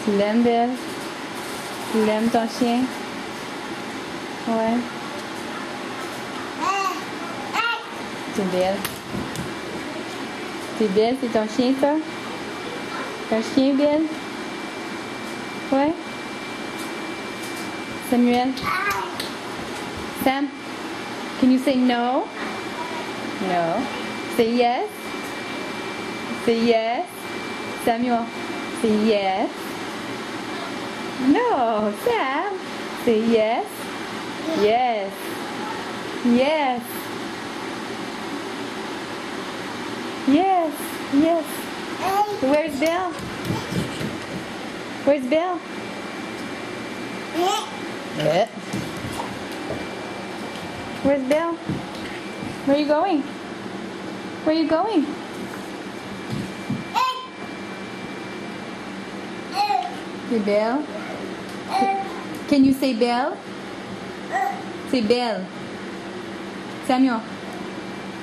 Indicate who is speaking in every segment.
Speaker 1: Tu l'aimes, Belle? Tu l'aimes, ton chien? Ouais. C'est Belle. C'est Belle, c'est ton chien, ça? Ton chien, Belle? Ouais. Samuel? Sam? Can you say no? No. Say yes? Say yes? Samuel? Say yes? No, Sam. Say yes? Yes. Yes. Yes. Yes. Where's Bill? Where's Bill? Yeah. Where's Bill? Where are you going? Where are you going? Say Bill. Can you say Bill? Say Bill. Samuel.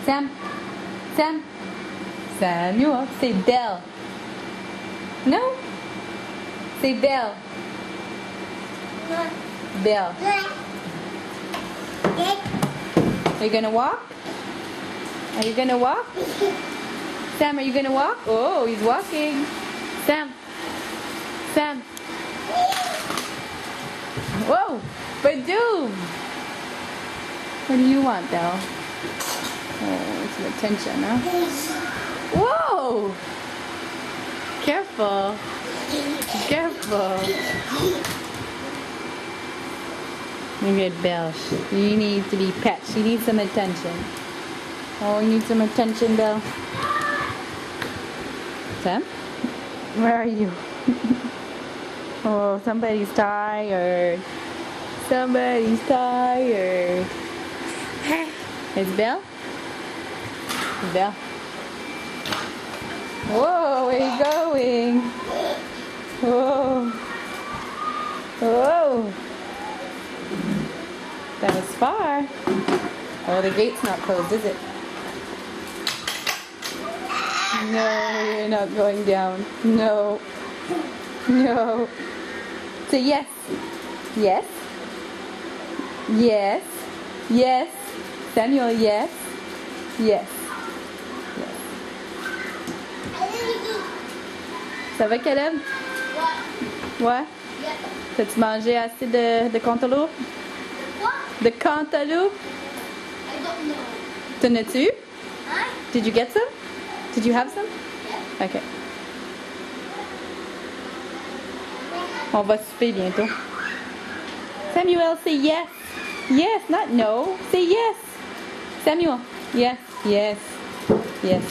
Speaker 1: Sam. Sam. Samuel. Say Bill. No. Say Bill. Bill. Are you gonna walk? Are you gonna walk? Sam, are you gonna walk? Oh, he's walking. Sam. Sam. Whoa, Badoom. What do you want, Belle? Oh, some attention, huh? Whoa! Careful. Careful. Look at Belle. You need to be pet. She needs some attention. Oh, you need some attention, Belle. Sam? Where are you? Oh, somebody's tired. Somebody's tired. It's Belle? Belle? Whoa, where are you going? Whoa. Whoa. That was far. Oh, the gate's not closed, is it? No, you're not going down. No. No. Say yes. Yes. Yes. Yes. Samuel, yes. Yes. Yes. Ça va, Caleb? Ouais. T'as-tu mangé assez de cantaloupe? The cantaloupe?
Speaker 2: I don't know.
Speaker 1: T'en as-tu?
Speaker 2: Huh?
Speaker 1: Did you get some? Did you have some?
Speaker 2: Yeah.
Speaker 1: Okay. On va souper bientôt. Samuel, say yes. Yes, not no. Say yes. Samuel. Yes, yes, yes.